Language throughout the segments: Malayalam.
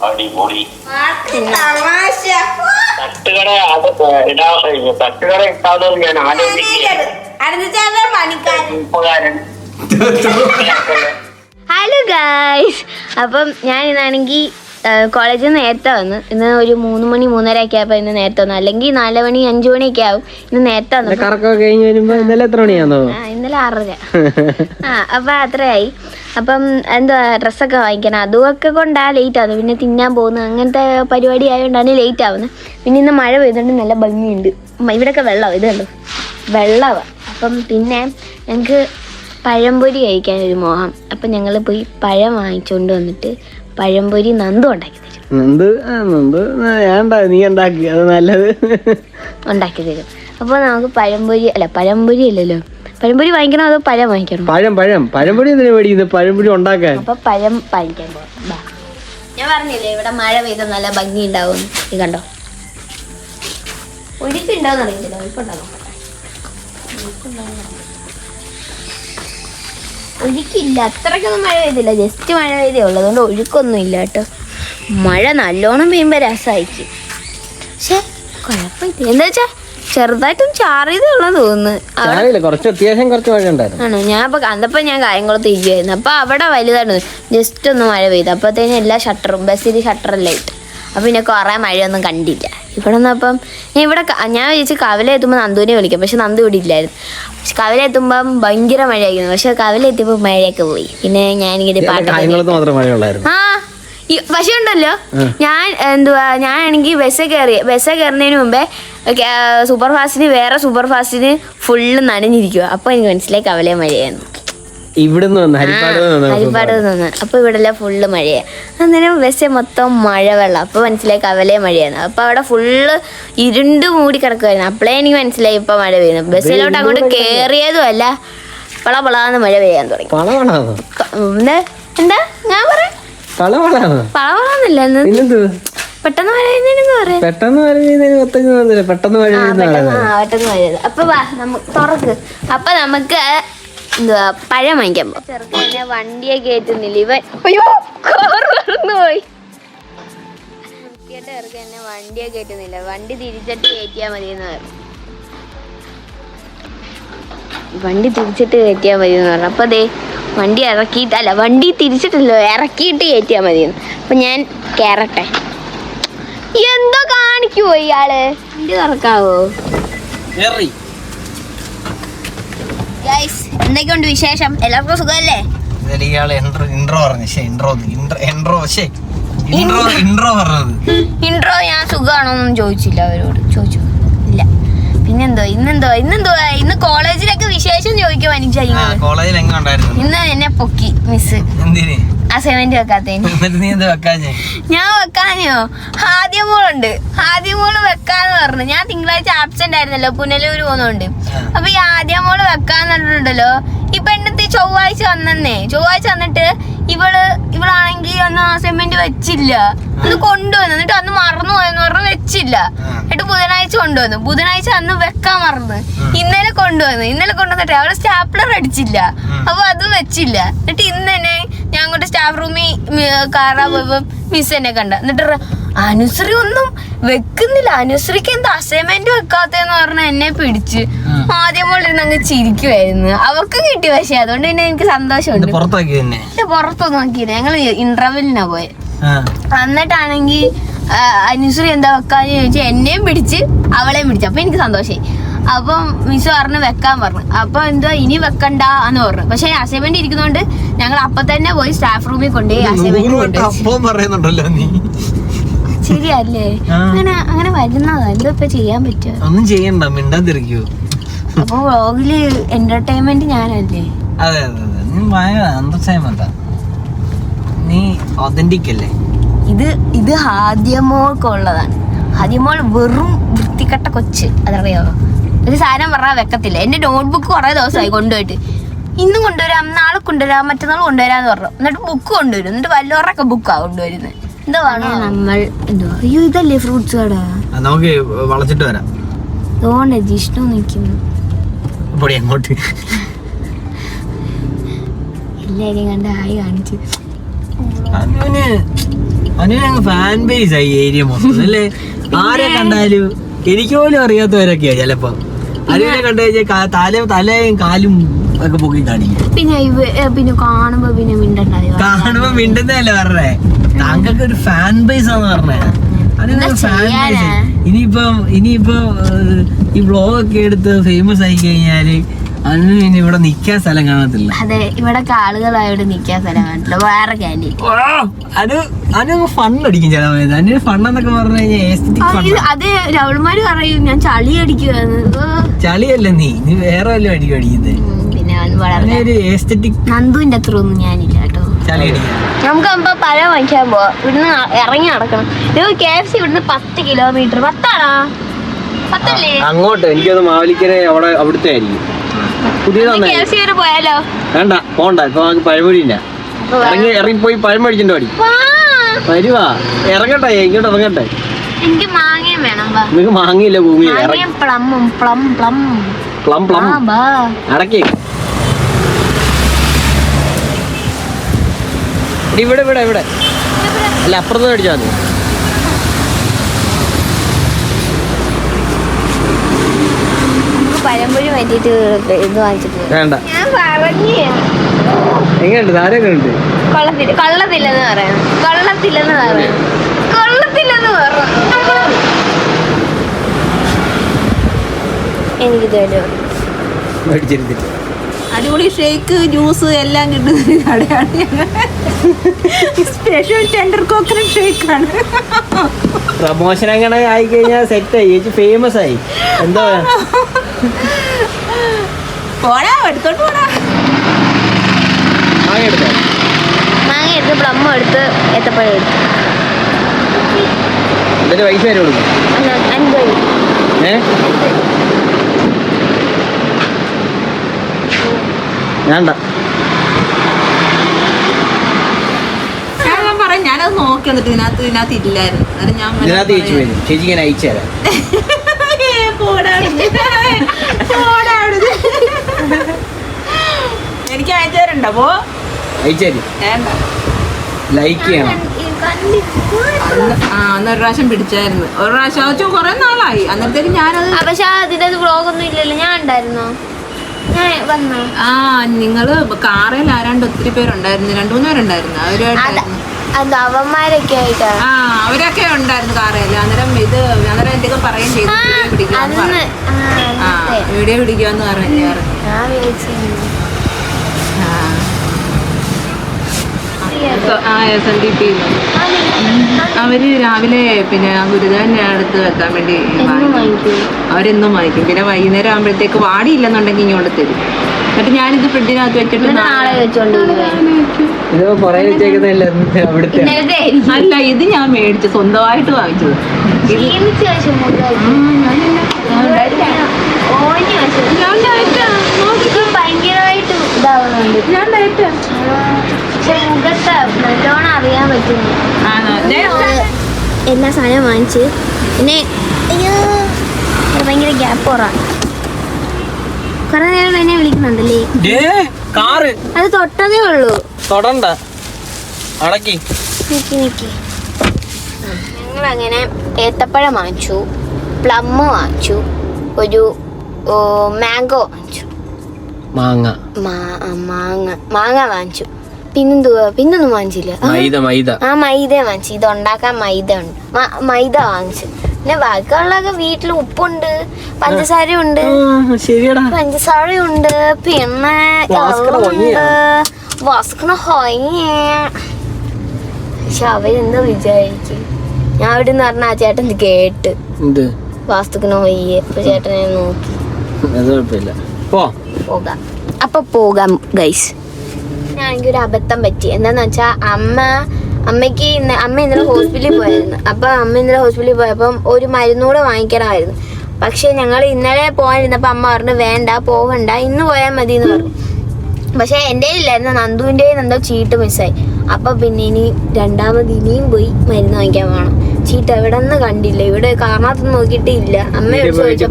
അടിപൊളി. തട്ടുകട ഇട്ടാലോ ഞാൻ ആലോചിക്കുകയാണ്. ഹലോ ഗായ്സ്, അപ്പം ഞാൻ ഇന്നാണെങ്കിൽ കോളേജിൽ നിന്ന് നേരത്തെ വന്നു. ഇന്ന് ഒരു 3 മണി 3:30 ഒക്കെ ആയപ്പോൾ ഇന്ന് നേരത്തെ വന്നു. അല്ലെങ്കിൽ 4 മണി 5 മണിയൊക്കെ ആവും. ഇന്ന് നേരത്തെ വന്നു. ഇന്നലെ എത്ര മണിയാണോ? ഇന്നലെ 6:30. അപ്പം അത്രയായി. അപ്പം എന്താ ഡ്രസ്സൊക്കെ വാങ്ങിക്കണം, അതുമൊക്കെ കൊണ്ടാണ് ലേറ്റ് ആവുന്നത്. പിന്നെ തിന്നാൻ പോകുന്നത് അങ്ങനത്തെ പരിപാടി ആയതുകൊണ്ടാണ് ലേറ്റ് ആവുന്നത്. പിന്നെ ഇന്ന് മഴ പെയ്തുകൊണ്ട് നല്ല ഭംഗിയുണ്ട്. ഇവിടെയൊക്കെ വെള്ളമാണ്, ഇത് കണ്ടു വെള്ളമാണ്. അപ്പം പിന്നെ ഞങ്ങൾക്ക് പഴംപൊരി കഴിക്കാനൊരു മോഹം. അപ്പം ഞങ്ങൾ പോയി പഴം വാങ്ങിച്ചുകൊണ്ട് വന്നിട്ട് പഴംപൊരി നന്ദു ഉണ്ടാക്കി തരും. നീ ഉണ്ടാക്കി അത് നല്ലത് ഉണ്ടാക്കി തരും. അപ്പോൾ നമുക്ക് പഴംപൊരി അല്ലല്ലോ, പഴംപൊരി വാങ്ങിക്കണോ അതോ പഴം വാങ്ങിക്കണോ? പഴംപൊരി എന്തിനാ മേടിക്കുന്നത്? പഴംപൊരി ഉണ്ടാക്കാൻ. അപ്പോൾ പഴം വാങ്ങിക്കാൻ പോകാം. ഞാൻ പറഞ്ഞില്ലേ ഇവിടെ മഴ പെയ്ത നല്ല ഭംഗി ഉണ്ടാവും. ഇത് കണ്ടോ, ഒഴുക്കുണ്ടോന്ന് അറിയത്തില്ല. ഒഴുക്കില്ല, അത്രയ്ക്കൊന്നും മഴ പെയ്തില്ല, ജസ്റ്റ് മഴ പെയ്തേ ഉള്ളൂ. അതുകൊണ്ട് ഒഴുക്കൊന്നും ഇല്ല കേട്ടോ. മഴ നല്ലോണം പെയ്യുമ്പോൾ രസമായിരിക്കും. പക്ഷെ കുഴപ്പമില്ല, എന്താ വെച്ചാൽ ചെറുതായിട്ടും ചാറിയതേ ഉള്ളതെന്ന് തോന്നുന്നു. കുറച്ച് അത്യാവശ്യം കുറച്ച് മഴ ഉണ്ടായിരുന്നു. ആണോ? ഞാൻ അപ്പോൾ അന്നപ്പോൾ ഞാൻ കായംകുളത്ത് ഇരിക്കുമായിരുന്നു. അപ്പോൾ അവിടെ വലുതാണ്, ജസ്റ്റ് ഒന്ന് മഴ പെയ്തു. അപ്പോഴത്തേനും എല്ലാ ഷട്ടറും ബസ്സിൽ ഷട്ടറെല്ലാം ഇട്ട്. അപ്പോൾ പിന്നെ കുറേ മഴയൊന്നും കണ്ടില്ല. ഇവിടെ നിന്നപ്പം ഞാൻ വിചാരിച്ച് കവല എത്തുമ്പോൾ നന്ദുവിനെ വിളിക്കാം, പക്ഷെ നന്ദു ഇവിടെ ഇല്ലായിരുന്നു. പക്ഷെ കവല എത്തുമ്പം ഭയങ്കര മഴയായിരുന്നു. പക്ഷെ കവല എത്തിയപ്പോൾ മഴയൊക്കെ പോയി. പിന്നെ ഞാനിങ്ങനെ പാട്ട് പക്ഷെ ഉണ്ടല്ലോ, ഞാനാണെങ്കിൽ ബസ് കയറുന്നതിന് മുമ്പേ സൂപ്പർ ഫാസ്റ്റിന് സൂപ്പർ ഫാസ്റ്റിന് ഫുള്ള് നനഞ്ഞിരിക്കുക. അപ്പോൾ എനിക്ക് മനസ്സിലായി കവല മഴയായിരുന്നു. ഹരിപ്പാട് നിന്ന്. അപ്പോൾ ഇവിടെ എല്ലാം ഫുള്ള് മഴയാണ്. അന്നേരം ബസ് മൊത്തം മഴ വെള്ളം. അപ്പോൾ മനസ്സിലായി കവലയെ മഴയാണ്. അപ്പോൾ അവിടെ ഫുള്ള് ഇരുണ്ട് മൂടി കിടക്കുമായിരുന്നു. അപ്പോഴേ എനിക്ക് മനസ്സിലായി ഇപ്പം മഴ പെയ്യുന്നു. ബസ്സിലോട്ട് അങ്ങോട്ട് കയറിയതും അല്ല, പളപളാന്ന് മഴ പെയ്യാൻ തുടങ്ങി. എന്താ ഞാൻ പറയാം, പളപളാന്നില്ല, പെട്ടെന്ന് മഴ പെട്ടെന്ന് മഴ. അപ്പൊ വാ നമുക്ക് തുറക്ക്. അപ്പൊ നമുക്ക് എന്തുവാ പഴം വാങ്ങിക്കാൻ പോ. ചെറുക്കനെ വണ്ടിയെ കയറ്റുന്നില്ല ഇവൻ. അയ്യോ പോയി. ചെറുക്കനെ വണ്ടിയെ കയറ്റുന്നില്ല, വണ്ടി തിരിച്ചിട്ട് കയറ്റിയാ മതി എന്ന് പറഞ്ഞു. വണ്ടി തിരിച്ചിട്ട് കയറ്റിയാൽ മതി എന്ന് പറഞ്ഞു. അപ്പോൾ വണ്ടി വണ്ടി തിരിച്ചിട്ടല്ലോ, ഇറക്കിയിട്ട് കയറ്റിയാൽ മതിയെന്ന്. അപ്പം ഞാൻ കയറട്ടെ. എന്തോ കാണിക്കുവോ ഇയാള്? വണ്ടി തുറക്കാവോ? ഗൈസ്, എന്തൊക്കെയുണ്ട് വിശേഷം? എല്ലാവർക്കും സുഖമല്ലേ? ഇൻട്രോ ഞാൻ സുഖമാണോന്നും ചോദിച്ചില്ല അവരോട്. ചോദിച്ചു ഇല്ല. പിന്നെന്തോ ഇന്ന് കോളേജിലൊക്കെ വിശേഷം ചോദിക്കുവാ. എനിക്ക് ഇന്ന് എന്നെ പൊക്കി മിസ് അസൈൻമെന്റ് വെക്കാത്തതിന്. ഞാൻ വെക്കാനോ? ആദ്യമോളുണ്ട്, ആദ്യമോള് വെക്കാന്ന് പറഞ്ഞു. ഞാൻ തിങ്കളാഴ്ച ആബ്സെന്റ് ആയിരുന്നല്ലോ, പുനലൂര് പോകുന്നോണ്ട്. അപ്പൊ ഈ ആദ്യമോള് വെക്കാന്ന് പറഞ്ഞിട്ടുണ്ടല്ലോ. ഇപ്പൊ എന്റെ ചൊവ്വാഴ്ച വന്നിട്ട് ഇവളാണെങ്കിൽ അന്ന് അസൈൻമെന്റ് വെച്ചില്ല. അത് കൊണ്ടുവന്നു, എന്നിട്ട് അന്ന് മറന്നു പോയെന്ന് പറഞ്ഞു വെച്ചില്ല. എന്നിട്ട് ബുധനാഴ്ച അന്ന് വെക്കാൻ മറന്നു. ഇന്നലെ കൊണ്ടുവന്നിട്ട് അവള് സ്റ്റാപ്ലർ അടിച്ചില്ല, അപ്പൊ അതും വെച്ചില്ല. എന്നിട്ട് ഇന്ന് തന്നെ ഞാൻ അങ്ങോട്ട് സ്റ്റാഫ് റൂമിൽ കയറാൻ പോയപ്പോ മിസ് എന്നെ കണ്ട. എന്നിട്ട് അനുശ്രീ ഒന്നും വെക്കുന്നില്ല, അനുശ്രീക്ക് എന്താ അസൈൻമെന്റ് വെക്കാത്തെന്ന് പറഞ്ഞ എന്നെ പിടിച്ച് ആദ്യമോളിരുന്ന് അങ്ങ് ചിരിക്കുമായിരുന്നു. അവർക്ക് കിട്ടി, പക്ഷെ അതുകൊണ്ട് പിന്നെ എനിക്ക് സന്തോഷമുണ്ട്. പുറത്തൊന്നും നോക്കിയില്ല, ഞങ്ങള് ഇന്റർവെല്ലിനാ പോയെ. എന്നിട്ടാണെങ്കിൽ അനുശ്രീ എന്താ വെക്കാന്ന് ചോദിച്ചാൽ എന്നെയും പിടിച്ച് അവളെയും പിടിച്ചു. അപ്പൊ എനിക്ക് സന്തോഷമായി. അപ്പം മിസ് പറഞ്ഞു വെക്കാൻ പറഞ്ഞു. അപ്പൊ എന്തോ ഇനി വെക്കണ്ട എന്ന് പറഞ്ഞു. പക്ഷെ അസൈൻമെന്റ് ഇരിക്കുന്നോണ്ട് ഞങ്ങൾ അപ്പൊ തന്നെ പോയി സ്റ്റാഫ് റൂമിൽ കൊണ്ടുപോയി അസൈൻമെന്റ്. ശരിയല്ലേ? അങ്ങനെ വരുന്നതാ, എന്തോ ഇപ്പൊ ചെയ്യാൻ പറ്റുമോ? ഒന്നും ചെയ്യണ്ട, മിണ്ടാതിരിക്കൂ. അപ്പൊ വ്ളോഗില് എന്റർടൈൻമെന്റ് ഞാനല്ലേ? അതെ, നീ ഒതന്റിക് അല്ലേ? ഇത് ഹാദ്യമോൾക്കുള്ളതാണ്. ഹാദ്യമോൾ വെറും വൃത്തികെട്ട കൊച്ച്, അതറിയാവോ? ഒരു സാധനം പറഞ്ഞാൽ വെക്കത്തില്ല. എന്റെ നോട്ട്ബുക്ക് കുറെ ദിവസമായി കൊണ്ടുപോയിട്ട്. ഇന്നും കൊണ്ടുവരാം, നാളെ കൊണ്ടുവരാം, മറ്റന്നാൾ കൊണ്ടുവരാന്ന് പറഞ്ഞു. എന്നിട്ട് ബുക്ക് കൊണ്ടുവരും. എന്നിട്ട് വല്ലവരുടെയൊക്കെ ബുക്കാ കൊണ്ടുവരുന്നത്. എന്തോ വേണോ നമ്മൾ എന്തോ. അയ്യോ, ഇതല്ലേ ഫ്രൂട്ട്സ് കട? നമുക്ക് വളച്ചിട്ട് വരാം. അതുകൊണ്ട് ജിഷ്ണു നിൽക്കുന്നു. എല്ലാവരെയും കണ്ട് ഹായ് കാണിച്ചു. അനുവിന് ഫാൻ ബേസ് ആയി ഏരിയ മൊത്തം അല്ലേ. ആരെ കണ്ടാലും എനിക്ക് പോലും അറിയാത്തവരൊക്കെയാ ചിലപ്പോ അനുവിനെ കണ്ടു കഴിഞ്ഞാൽ തലയും കാലും ഒക്കെ പൊക്കി കാണിക്കും. പിന്നെ കാണുമ്പോ മിണ്ടുന്നതല്ലേ പറഞ്ഞേ, താങ്കൾക്ക് ഒരു ഫാൻ ബേസ് ആന്ന് പറഞ്ഞേ. ഇനിയിപ്പോ ഈ വ്ളോഗ് ഒക്കെ എടുത്ത് ഫേമസ് ആയി കഴിഞ്ഞാല് അതിന് ഇനി ഇവിടെ നിക്കാൻ സ്ഥലം കാണത്തില്ല. അതെ, ഇവിടെ ആളുകളായോട് നിക്കാൻ സ്ഥലം കാണത്തില്ല. വേറെ ക്യാൻറ്റീൻ അനു ഫണ്ണടിക്കും ചില സമയത്ത്. അതിന് ഫണ്ണെന്നൊക്കെ പറഞ്ഞു കഴിഞ്ഞാൽ അതെ രവൾമാര് പറയും ഞാൻ ചളി അടിക്കുവാന്ന്. ചളിയല്ല, നീ വേറെ വല്ലതും അടിക്കും അടിക്കുന്നത്. പിന്നെ ഒരു എസ്തെറ്റിക് നന്ദുവിന്റെ അത്ര ഒന്നും ഞാനില്ല കേട്ടോ. ചളി അടിക്കാൻ നമുക്ക് പഴം വാങ്ങിക്കാൻ പോവാ. ഇവിടുന്ന് ഇറങ്ങി നടക്കണം. KFC ഇവിടുന്ന് 10 കിലോമീറ്റർ. 10ആണോ? 10അല്ലേ? അങ്ങോട്ട് എനിക്കത് മാവലിക്കരെ അവിടുത്തെ ആയിരിക്കും. KFC വരെ പോയാലോ? വേണ്ട, പോണ്ട. ഇപ്പൊ പഴമൊഴി ഇല്ല. ഇറങ്ങിപ്പോയി പഴം മേടിച്ചിട്ട് പാടി വരുവാ. ഇറങ്ങട്ടെ, ഇങ്ങോട്ട് ഇറങ്ങട്ടെ. എനിക്ക് മാങ്ങയും വേണം. നിനക്ക് മാങ്ങയില്ല ഭൂമി. അടക്കേ ഇവിടെ ഇവിടെ ഇവിടെ അല്ല, അപ്പുറത്ത് മേടിച്ചാൽ മതി. പഴംപൊഴി വേണ്ടിട്ട് ഇത് വാങ്ങിച്ചിട്ട് വേണ്ട. ഞാൻ പറഞ്ഞു എങ്ങനെയുണ്ട്? താരൊക്കെ ഉണ്ട്. കൊള്ളത്തില്ലെന്ന് പറയാം. എനിക്ക് മേടിച്ചിരുന്നിട്ട് അടിപൊളി ഷേക്ക് ജ്യൂസ് എല്ലാം കിട്ടുന്ന കടയാണ്. സ്പെഷ്യൽ ടെൻഡർ കോക്കനട്ട് ഷേക്കാണ്. പ്രമോഷൻ അങ്ങനെ ആയി കഴിഞ്ഞാൽ സെറ്റ് ആയി, ഫേമസ് ആയി. എന്താ പോടാ, എടുത്തോട്ട് പോടാ. മാങ്ങ എടുത്തോ? മാങ്ങ എടുത്ത് പ്ലം എടുത്ത് ഏത്തപ്പഴം എടുത്ത്. എന്നിട്ട് പൈസ വരെ കൊടുക്കും. 50. വേണ്ട. ഞാൻ പറയാം, ഞാനത് നോക്കി വന്നിട്ട് ഇതിനകത്ത് ഇല്ലായിരുന്നു. ഇതിനകത്ത് ചേച്ചി വരും. ചേച്ചിക്ക് ഞാൻ അയച്ചു തരാം. എനിക്ക് അയച്ചു തരണ്ട. പോ അയച്ചു തരും. വേണ്ട, ലൈക്ക് ചെയ്യണം. അന്നൊരു പ്രാവശ്യം പിടിച്ചായിരുന്നു. ഒരു പ്രാവശ്യം കുറെ നാളായി. അന്നത്തേക്ക് ഞാനത് പക്ഷെ അതിന്റെ വ്ളോഗൊന്നും ഇല്ലല്ലോ. ഞാൻ ഉണ്ടായിരുന്നോ? ഞാൻ വന്നോ? നിങ്ങള് കാറിൽ ആരാണ്ട് ഒത്തിരി പേരുണ്ടായിരുന്നു. 2-3 പേരുണ്ടായിരുന്നു. അവരുമായിട്ടായിരുന്നു. അവന്മാരൊക്കെ ആയിട്ടാണ്. അവരൊക്കെ ഉണ്ടായിരുന്നു കാറിൽ. അന്നേരം എന്തൊക്കെ പറയുകയും ചെയ്തു. വീഡിയോ പിടിക്കുവാന്ന് പറഞ്ഞു. SNDP അവര് രാവിലെ പിന്നെ ഗുരുദേവനെ അടുത്ത് വെക്കാൻ വേണ്ടി അവരെന്നും വാങ്ങിക്കും. പിന്നെ വൈകുന്നേരം ആകുമ്പോഴത്തേക്ക് വാടിയില്ലെന്നുണ്ടെങ്കിൽ ഇങ്ങോട്ട് തരും. എന്നിട്ട് ഞാനിത് ഫ്രിഡ്ജിനകത്ത് വെച്ചിട്ട് നാളെ വെച്ചോണ്ട് അല്ല, ഇത് ഞാൻ മേടിച്ചു, സ്വന്തമായിട്ട് വാങ്ങിച്ചത്. ഭയങ്കരമായിട്ട് ഇതാവുന്നുണ്ട്. ഞാൻ മുഖത്ത് നല്ലോണം അറിയാൻ പറ്റുന്നു. എല്ലാ സാധനവും വാങ്ങിച്ച് പിന്നെ ഭയങ്കര ഗ്യാപ്പ് കുറവാണ്. കുറെ നേരം എന്നെ വിളിക്കുന്നുണ്ടല്ലേ. അത് തൊട്ടതേ ഉള്ളൂ. തൊടണ്ട, അടക്കി നിക്കി. ഞങ്ങളങ്ങനെ ഏത്തപ്പഴം വാങ്ങിച്ചു, പ്ലം വാങ്ങിച്ചു, ഒരു മാംഗോ വാങ്ങിച്ചു. മാങ്ങ വാങ്ങിച്ചു. പിന്നൊന്നും വാങ്ങിച്ചില്ല. മൈദ വാങ്ങിച്ചു. ഇത് ഉണ്ടാക്കാൻ മൈദ ഉണ്ട്. മൈദ വാങ്ങിച്ചു. പിന്നെ ബാക്കിയുള്ളതൊക്കെ വീട്ടിൽ ഉപ്പുണ്ട്, പഞ്ചസാരയുണ്ട്, പിന്നെ വാസ്കണ ഹൊയ്യ. പക്ഷെ അവരെന്താ വിചാരിക്കും? ഞാൻ അവിടെ നിന്ന് പറഞ്ഞ ആ ചേട്ടൻ കേട്ട് വാസ്തുക്കണ ഹൊയ്യ. അപ്പൊ ചേട്ടനെ നോക്കി പോകാം ഗൈസ്. ഞാനെനിക്ക് ഒരു അബദ്ധം പറ്റി. എന്താന്ന് വെച്ചാ അമ്മ ഇന്നലെ ഹോസ്പിറ്റലിൽ പോയായിരുന്നു. അപ്പൊ അമ്മ ഇന്നലെ ഹോസ്പിറ്റലിൽ പോയപ്പം ഒരു മരുന്നൂടെ വാങ്ങിക്കണമായിരുന്നു. പക്ഷെ ഞങ്ങൾ ഇന്നലെ പോകാനിരുന്നപ്പോ അമ്മ പറഞ്ഞു വേണ്ട, പോകണ്ട, ഇന്ന് പോയാൽ മതി എന്ന് പറഞ്ഞു. പക്ഷെ എൻ്റെ ഇല്ലായിരുന്നു, നന്ദുവിൻ്റെ എന്തോ ചീട്ട് മിസ്സായി. അപ്പൊ പിന്നെ ഇനിയും പോയി മരുന്ന് വാങ്ങിക്കാൻ വേണം. ചീട്ട് എവിടെ നിന്ന് കണ്ടില്ല. ഇവിടെ കാണാത്തൊന്നും നോക്കിയിട്ടേ ഇല്ല. അമ്മയെ വിളിച്ചു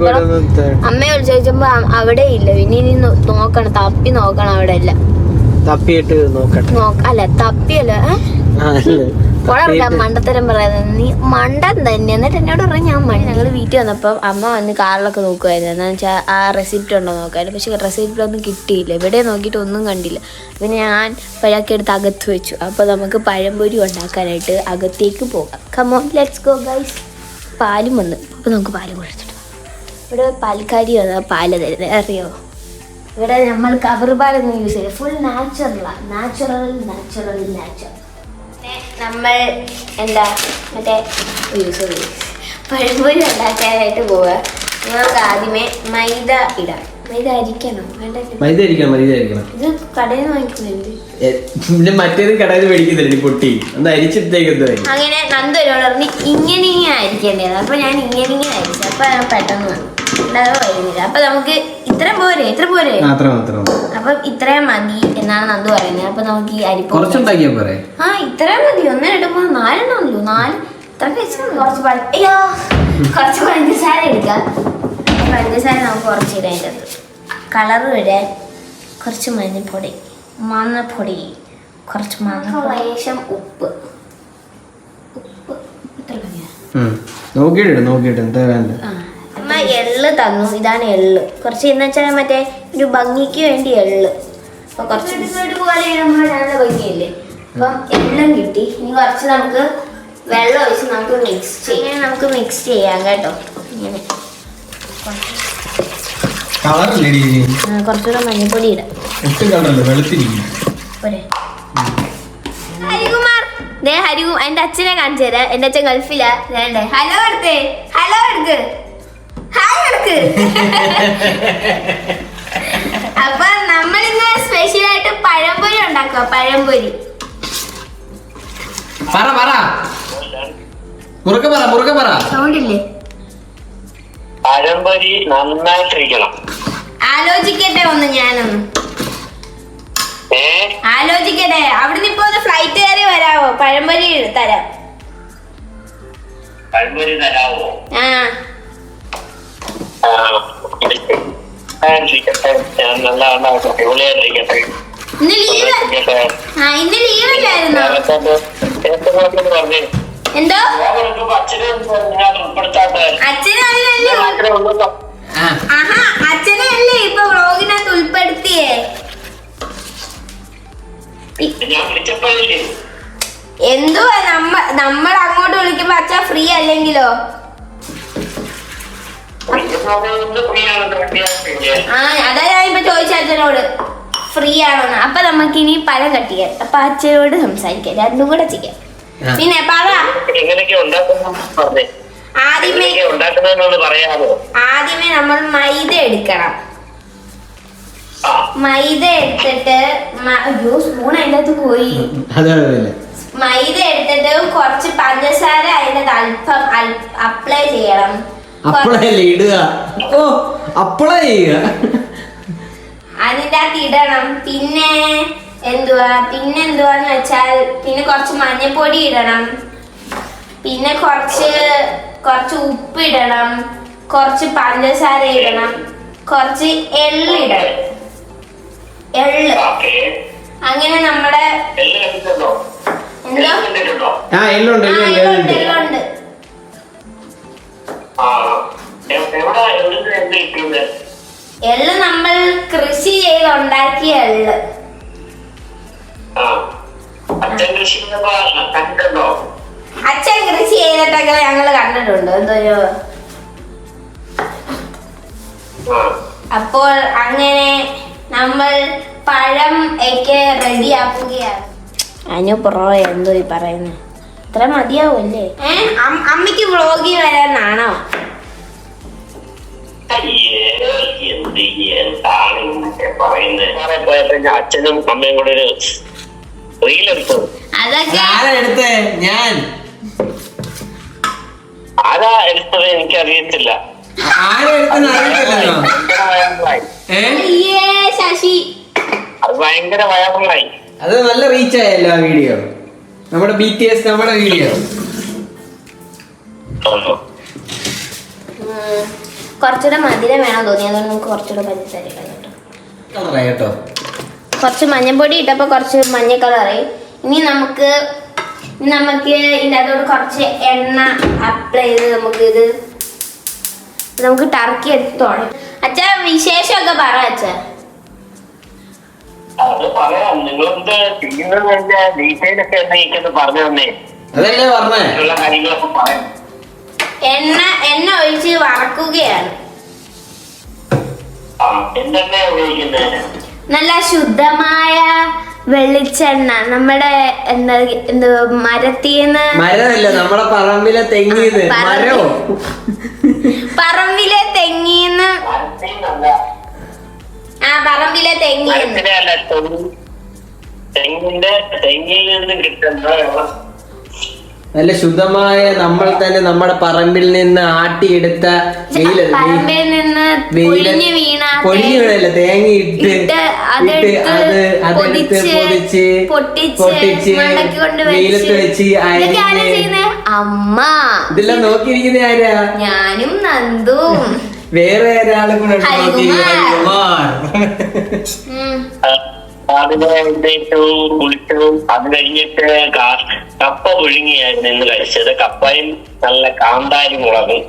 ചോദിച്ചപ്പോ അവിടെ ഇല്ല. പിന്നെ ഇനി നോക്കണം, തപ്പി നോക്കണം അവിടെ എല്ലാം. തപ്പിയിട്ട് നോക്കട്ടെ. അല്ല തപ്പിയല്ല മണ്ടത്തരം പറയാതെ നീ മണ്ടൻ തന്നെ. എന്നിട്ട് എന്നോട് പറഞ്ഞു ഞാൻ മണി. ഞങ്ങൾ വീട്ടിൽ വന്നപ്പോൾ അമ്മ വന്ന് കാറിലൊക്കെ നോക്കുമായിരുന്നു. എന്താണെന്ന് വെച്ചാൽ ആ റെസിപ്റ്റ് ഉണ്ടോ നോക്കാമായിരുന്നു. പക്ഷെ റെസിപ്റ്റൊന്നും കിട്ടിയില്ല. ഇവിടെ നോക്കിയിട്ട് ഒന്നും കണ്ടില്ല. പിന്നെ ഞാൻ പഴമൊക്കെ എടുത്ത് അകത്ത് വെച്ചു. അപ്പോൾ നമുക്ക് പഴംപൊരി ഉണ്ടാക്കാനായിട്ട് അകത്തേക്ക് പോകാം. Come on let's go guys. പാലും വന്നു. അപ്പോൾ നമുക്ക് പാല് കുഴച്ചിട്ട് ഇവിടെ പാൽക്കാരി വന്നാൽ പാല് തരുന്നത് അറിയോ? ഇവിടെ നമ്മൾ കവർ പാലൊന്നും യൂസ് ചെയ്യില്ല. Full natural. നമ്മൾ എന്താ മറ്റേ യൂസ് ചെയ്യും പഴംപൊരി ഉണ്ടാക്കാനായിട്ട് പോവുക. നമുക്ക് ആദ്യമേ മൈദ ഇടാം. മൈദ അരിക്കണം മൈദ അരിക്കണം. ഇത് കടയിൽ നിന്ന് വാങ്ങിക്കുന്നുണ്ട്. മറ്റേത് കടയിൽ മേടിക്കുന്നില്ല പൊട്ടി ഒന്ന് അരിച്ചിട്ടേക്ക്. അങ്ങനെ നന്ദോരോട് പറഞ്ഞ് ഇങ്ങനെ അരിക്കേണ്ടത്. അപ്പൊ ഞാൻ ഇങ്ങനെ അരിച്ചു. അപ്പൊ പെട്ടെന്ന് വന്നു വരുന്നില്ല. അപ്പൊ നമുക്ക് ഇത്ര പോരെ അപ്പൊ ഇത്രയും മതി എന്നാണ് നന്ദു പറയുന്നത്. അപ്പൊ നമുക്ക് ഈ അരിപ്പ് ഇത്രയും മതി. 1 2 3 4 ഉള്ളൂ. 4 കുറച്ച് പഞ്ചസാര എടുക്കാം. പഞ്ചസാര നമുക്ക് കുറച്ച് ഇടാൻ അതിനകത്ത്. കളറും ഇടാൻ കുറച്ച് മഞ്ഞപ്പൊടി, കുറച്ച് ലേശം ഉപ്പ് ഇത്ര നോക്കിയിട്ട് എന്താ വേണ്ട. അമ്മ എള്ള് തന്നു. ഇതാണ് എള്ള്. കുറച്ച് എന്ന് വെച്ചാൽ മറ്റേ ഒരു ഭംഗിക്ക് വേണ്ടി എള്ള്. അപ്പൊ കുറച്ച് പോലെ ഇടുമ്പോൾ നല്ല ഭംഗിയല്ലേ. അപ്പം എള്ളും കിട്ടി. ഇനി കുറച്ച് നമുക്ക് വെള്ളം ഒഴിച്ച് നമുക്ക് മിക്സ് ചെയ്യാം കേട്ടോ. ഇങ്ങനെ കുറച്ചുകൂടെ മഞ്ഞപ്പൊടി ഇടാം. ഹരികുമാർ എന്റെ അച്ഛനെ കാണിച്ചു തരാം. എന്റെ അച്ഛൻ ഗൾഫിലാ. ഹലോ എടുക്ക് അപ്പൊ നമ്മളിന്ന് സ്പെഷ്യൽ ആയിട്ട് പഴംപൊരി ഉണ്ടാക്കുക. പഴംപൊരി സൗണ്ടില്ലേ? പഴംപൊരി നന്നായിട്ടിരിക്കണം. ആലോചിക്കട്ടെ ആലോചിക്കട്ടെ. അവിടുന്ന് ഇപ്പൊ ഒന്ന് ഫ്ലൈറ്റ് കയറി വരാവോ? പഴംപൊരി തരാം. പഴംപൊരി തരാവോ? ഇന്ന് ലീവല്ലായിരുന്നോ? എന്തോ അച്ഛനല്ലേ ഇപ്പൊ വ്ളോഗിനകത്ത് ഉൾപ്പെടുത്തിയേ. എന്തുവാ നമ്മൾ അങ്ങോട്ട് വിളിക്കുമ്പോ അച്ഛൻ ഫ്രീ അല്ലെങ്കിലോ? അതാ ഞാൻ ഇപ്പൊ ചോദിച്ച അച്ഛനോട് ഫ്രീ ആണോന്ന്. അപ്പൊ നമുക്ക് ഇനി പഴം കട്ടിയാൽ. അപ്പൊ അച്ഛനോട് സംസാരിക്കാം. രണ്ടും കൂടെ ചെയ്യാം. പിന്നെ പറ ആദ്യമേ നമ്മൾ മൈദ എടുക്കണം. മൈദ എടുത്തിട്ട് സ്പൂൺ അതിൻ്റെ അകത്ത് പോയി. മൈദ എടുത്തിട്ട് കുറച്ച് പഞ്ചസാര അതിൻ്റെ അല്പം അപ്ലൈ ചെയ്യണം. അതിൻ്റെ അകത്ത് ഇടണം. പിന്നെ എന്തുവാന്ന് വെച്ചാൽ പിന്നെ കുറച്ച് മഞ്ഞപ്പൊടി ഇടണം. പിന്നെ കുറച്ച് ഉപ്പ് ഇടണം. കുറച്ച് പഞ്ചസാര ഇടണം. കുറച്ച് എള്ളിടണം. അങ്ങനെ നമ്മുടെ എള്ളുണ്ട്. എള്ള് നമ്മൾ കൃഷി ചെയ്ത് ഉണ്ടാക്കിയ എള്ള്. അച്ഛൻ കൃഷി ചെയ്തിട്ടൊക്കെ ഞങ്ങള് കണ്ടിട്ടുണ്ട്. എന്തോരോ അപ്പോൾ അങ്ങനെ നമ്മൾ പഴം ഒക്കെ റെഡിയാക്കുകയാണ്. അനുപ്രോ എന്തോ ഈ പറയുന്നത്? ഇത്ര മതിയാവൂല്ലേ? അമ്മയ്ക്ക് വ്ളോഗിൽ വരാനാണോ? അച്ഛനും അമ്മയും കൂടെ ഒരു റീലെടുത്തു. ആരാ എടുത്തത് എനിക്കറിയത്തില്ല. ശശി അത് ഭയങ്കര വൈറലായി. അത് നല്ല റീച്ച് ആയല്ലോ ആ വീഡിയോ. നമ്മുടെ BTS നമ്മുടെ വീഡിയോ. കുറച്ചുകൂടെ മധുരം വേണം തോന്നി. അതുകൊണ്ട് നമുക്ക് കുറച്ചുകൂടെ പഞ്ചസാര ഇടാം കേട്ടോ. കുറച്ച് മഞ്ഞപ്പൊടി ഇട്ടപ്പോൾ കുറച്ച് മഞ്ഞ കളറായി. ഇനി നമുക്ക് ഇതിൻ്റെ അതോട് കുറച്ച് എണ്ണ അപ്ലൈ ചെയ്ത് നമുക്ക് ടർക്കി എടുത്ത് തുടങ്ങാം. അച്ഛാ വിശേഷമൊക്കെ പറ അച്ഛാ. അത് പറയാം. നിങ്ങളെന്ത് ചെയ്യുന്നതിന്റെ ഡീറ്റെയിൽ ഒക്കെ എനിക്കൊന്ന് പറഞ്ഞു തന്നേ. അതല്ലേ പറഞ്ഞേ ഉള്ള കാര്യങ്ങളൊക്കെ പറയാം. എണ്ണ ഒഴിച്ച് വറക്കുകയാണ്. എന്തെണ്ണ ഉപയോഗിക്കുന്നത്? നല്ല ശുദ്ധമായ വെളിച്ചെണ്ണ. നമ്മുടെ എന്താ മരത്തീന്ന്. മരമല്ല, നമ്മുടെ പറമ്പിലെ തെങ്ങീന്ന്. മരോ? പറമ്പിലെ തെങ്ങീന്ന്. പറമ്പിലെ തെങ്ങീന്ന്. തെങ്ങിൽ നിന്ന് കിട്ടുന്ന നല്ല ശുദ്ധമായ നമ്മൾ തന്നെ നമ്മുടെ പറമ്പിൽ നിന്ന് ആട്ടിയെടുത്ത പറമ്പിൽ നിന്ന് പൊഴിഞ്ഞു വീണല്ല തേങ്ങ ഇട്ട് പൊതിച്ച് പൊട്ടിച്ച് വെയിലത്ത് വെച്ച് അമ്മ. ഇതെല്ലാം നോക്കിയിരിക്കുന്ന ആരാ? ഞാനും നന്ദും. വേറെ ഒരാളെ കൂടെ അതിനെ എഴുന്നേറ്റു കുളിച്ചു. അത് കഴിഞ്ഞിട്ട് കപ്പ പുഴുങ്ങിയായിരുന്നു ഇന്ന് കഴിച്ചത്. കപ്പയും നല്ല കാന്താരി മുളകും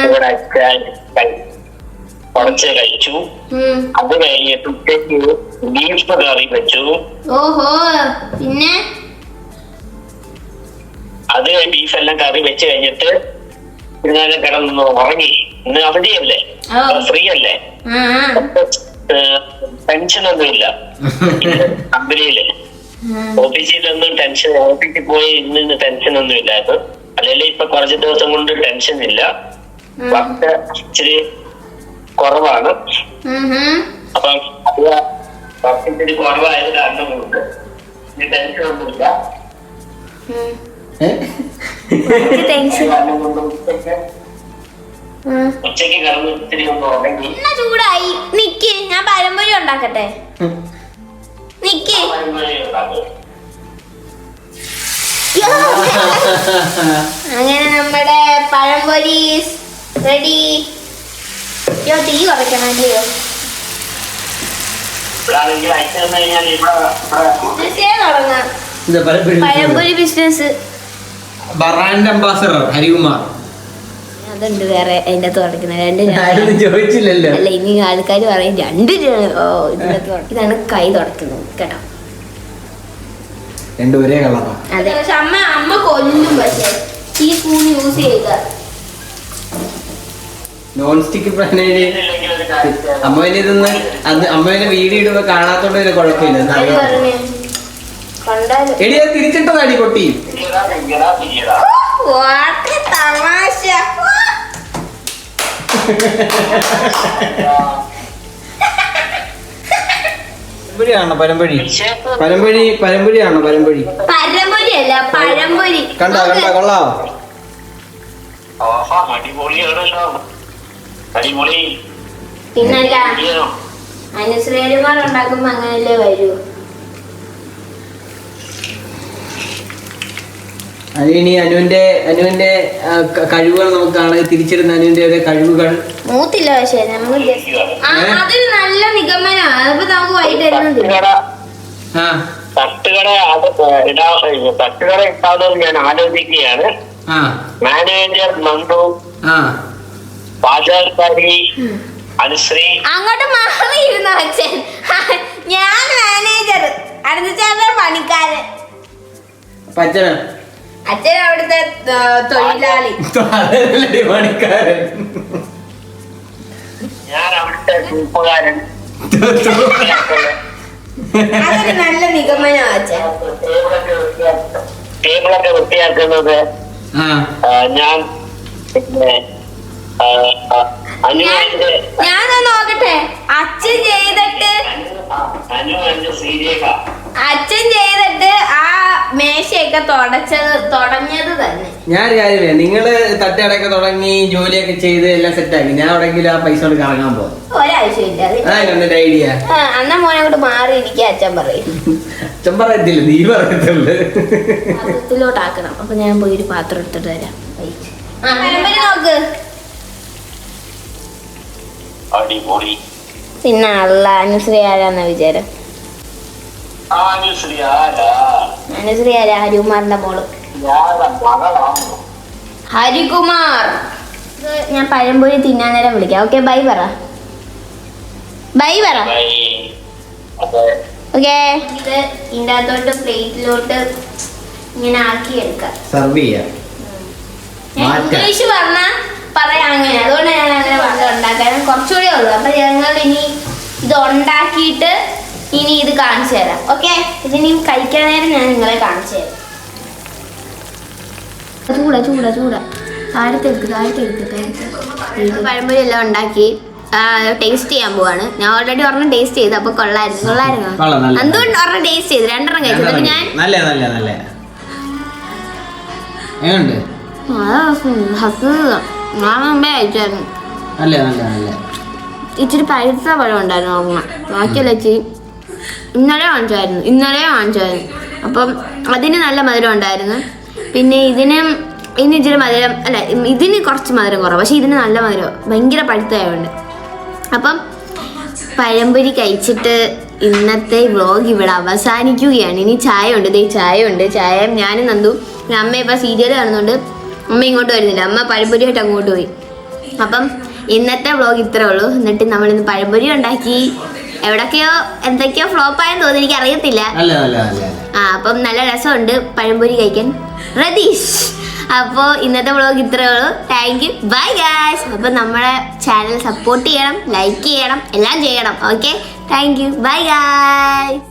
ഇവിടെ കുറച്ച് കഴിച്ചു. അത് കഴിഞ്ഞിട്ട് ഉച്ചയ്ക്ക് ബീഫ് കറി വെച്ചു. ഓഹോ. പിന്നെ അത് ബീഫെല്ലാം കറി വെച്ച് കഴിഞ്ഞിട്ട് ഇന്നലെ കിടന്നു ഉറങ്ങി. ഇന്ന് അവധിയല്ലേ, ഫ്രീ അല്ലേ, ടെൻഷനൊന്നുമില്ല കമ്പനിയില്. ഓഫീസിലൊന്നും ടെൻഷൻ, ഓഫീസിൽ പോയി ഇന്ന് ടെൻഷനൊന്നും ഇല്ലായിരുന്നു. അല്ലെങ്കിൽ ഇപ്പൊ കുറച്ച് ദിവസം കൊണ്ട് ടെൻഷൻ ഇല്ല. വർക്ക് ഇച്ചിരി കുറവാണ്. അപ്പം അത് വർക്ക് ഇച്ചിരി കുറവായത് കാരണം കൊണ്ട് ടെൻഷനൊന്നുമില്ല. ഉച്ചക്ക് കിടന്ന് ഇത്തിരി ഒന്ന് ഉറങ്ങി. ചൂടായി. നിക്ക്, ഞാൻ പഴംപൊരി ഉണ്ടാക്കട്ടെ. നിക്ക്. അങ്ങനെ നമ്മുടെ പഴംപൊരി റെഡി. തീ കുറയ്ക്കണം അല്ലയോ? തുടങ്ങാം പഴംപൊരി ബിസിനസ്. Brand ambassador Harikumar. അതുണ്ട് വേറെ അതിന്റെ അകത്ത് തുടക്കുന്നത്. ചോദിച്ചില്ലല്ലോ. അല്ല, ഇനി ആൾക്കാർ പറയും ഇതാണ് കൈ തുടക്കുന്നത് കേട്ടോ. രണ്ടും ഒരേ കളറാ. അതെ, പക്ഷെ അമ്മ കൊല്ലും. പക്ഷെ ഈ സ്പൂൺ യൂസ് ചെയ്യുക. നോൺ സ്റ്റിക്ക് അമ്മേനെ ഇതൊന്ന് അമ്മേനെ വീഡിയോ ഇടുമ്പോ കാണാത്തോണ്ട് ഒരു കുഴപ്പമില്ല. എടി അത് തിരിച്ചിട്ടതാടി പൊട്ടി. തമാശ. പരമ്പൊഴി അല്ല പഴംപൊരി. കണ്ടോ കൊള്ളാവോ? പിന്നല്ല അനുശ്രീമാർ ഉണ്ടാക്കുമ്പോ അങ്ങനല്ലേ വരൂ. അനുവിന്റെ കഴിവുകൾ നമുക്ക് കാണാൻ തിരിച്ചിരുന്ന അനുവിന്റെ കഴിവുകൾ മൂത്തില്ല. പക്ഷേ നമുക്ക് അതൊരു നല്ല നിഗമനമാണ്. അപ്പൊ നമുക്ക് വൈകിട്ട് തട്ടുകട ഇട്ടാണെന്ന് ഞാൻ ആലോചിക്കുകയാണ്. മാനേജർ നന്ദു, പാചകക്കാരി അനുശ്രീ. അങ്ങോട്ട് മാറിയിരുന്നു അച്ഛൻ. ഞാൻ മാനേജർ, അടുത്ത പണിക്കാരൻ. അച്ഛൻ അവിടുത്തെ തൊഴിലാളി. പണിക്കാരൻ. ഞാൻ അവിടുത്തെ ഗ്രൂപ്പുകാരൻ. അതൊരു നല്ല നിഗമനം അച്ഛൻ. ടേബിളൊക്കെ വൃത്തിയാക്കുന്നത് ഞാൻ. പിന്നെ ഞാനൊന്ന് നോക്കട്ടെ. അച്ഛൻ ചെയ്തിട്ട് ആ മേശയൊക്കെ തുടങ്ങിയത് തന്നെ. ഞാൻ കാര്യമില്ല, നിങ്ങള് തട്ടുകടയൊക്കെ തുടങ്ങി ജോലിയൊക്കെ ചെയ്ത് എല്ലാം സെറ്റാക്കി. ഞാൻ എവിടെങ്കിലും ആ പൈസ കൊണ്ട് കറങ്ങാൻ പോകും. ഒരാവശ്യമില്ല. ഐഡിയ അന്ന മോനെ കൊണ്ട് മാറിയിരിക്കുക അച്ഛൻ പറയും. അച്ഛൻ പറയത്തില്ല, നീ പറയത്തുള്ളു. പാത്രത്തിലോട്ടാക്കണം. അപ്പൊ ഞാൻ പോയി ഒരു പാത്രം എടുത്തിട്ട് വരാം. നോക്ക്. അടിപൊളി. പിന്നെ അല്ല അനുശ്രീ ആരാന്ന വിചാരം? അനുശ്രീ ആരാ? അനുശ്രീ ആരാ? ഹരികുമാറിന്റെ മോള്. ഹരികുമാർ. ഞാൻ പഴംപൊരി തിന്നാൻ നേരം വിളിക്കാം. ഓക്കെ, ബൈ പറ. ബൈ പറ. ഓക്കെ, ഇത് ഇതിൻ്റെ അകത്തോട്ട് പ്ലേറ്റിലോട്ട് ഇങ്ങനെ ആക്കി എടുക്കാം. സർവ് ചെയ്യാം. ഇംഗ്ലീഷ് പറയാം അങ്ങനെ, അതുകൊണ്ട് ഞാൻ അങ്ങനെ പറഞ്ഞ ഉണ്ടാക്കാൻ കുറച്ചുകൂടെ ഉള്ളു. അപ്പൊ ഞങ്ങൾ ഇനി ഇത് ഉണ്ടാക്കിയിട്ട് ഇനി ഇത് കാണിച്ചു തരാം. ഓക്കെ, ഇതിനി കഴിക്കാൻ നേരം ഞാൻ നിങ്ങളെ കാണിച്ചു തരാം. ചൂടാ താഴത്തെടുത്ത് പഴംപൊരി എല്ലാം ഉണ്ടാക്കി ടേസ്റ്റ് ചെയ്യാൻ പോവാണ്. ഞാൻ ഓൾറെഡി ഒരെണ്ണം ടേസ്റ്റ് ചെയ്തു. അപ്പൊ കൊള്ളായിരുന്നു. എന്തുകൊണ്ട് ഒരെണ്ണം ടേസ്റ്റ് ചെയ്തു? 2 കഴിച്ചത്. അപ്പൊ ഞാൻ ഞാൻ മുമ്പേ കഴിച്ചായിരുന്നു. ഇച്ചിരി പഴുത്ത പഴം ഉണ്ടായിരുന്നു ഓർമ്മ. ബാക്കിയല്ല ഇച്ചിരി ഇന്നലെ വാങ്ങിച്ചായിരുന്നു. അപ്പം അതിന് നല്ല മധുരം ഉണ്ടായിരുന്നു. പിന്നെ ഇതിന് ഇച്ചിരി മധുരം അല്ല, ഇതിന് കുറച്ച് മധുരം കുറവ്. പക്ഷെ ഇതിന് നല്ല മധുരം, ഭയങ്കര പഴുത്തതായതുകൊണ്ട്. അപ്പം പഴംപൊരി കഴിച്ചിട്ട് ഇന്നത്തെ വ്ളോഗ് ഇവിടെ അവസാനിക്കുകയാണ്. ഇനി ചായ ഉണ്ട്. ചായ ഞാനും നന്ദു. അമ്മ ഇപ്പം സീരിയൽ കാണുന്നുണ്ട്. അമ്മ ഇങ്ങോട്ട് വരുന്നില്ല. അമ്മ പഴംപൊരിയായിട്ട് അങ്ങോട്ട് പോയി. അപ്പം ഇന്നത്തെ വ്ളോഗ് ഇത്രേ ഉള്ളൂ. എന്നിട്ട് നമ്മളിന്ന് പഴംപൊരി ഉണ്ടാക്കി. എന്തൊക്കെയോ ഫ്ലോപ്പായെന്ന് തോന്നുന്നു, എനിക്ക് അറിയത്തില്ല. അപ്പം നല്ല രസമുണ്ട് പഴംപൊരി കഴിക്കാൻ. രതീഷ്. അപ്പോൾ ഇന്നത്തെ വ്ളോഗ് ഇത്രേ ഉള്ളൂ. Thank you, bye guys. അപ്പോൾ നമ്മുടെ ചാനൽ സപ്പോർട്ട് ചെയ്യണം, ലൈക്ക് ചെയ്യണം, എല്ലാം ചെയ്യണം. Okay, thank you, bye guys.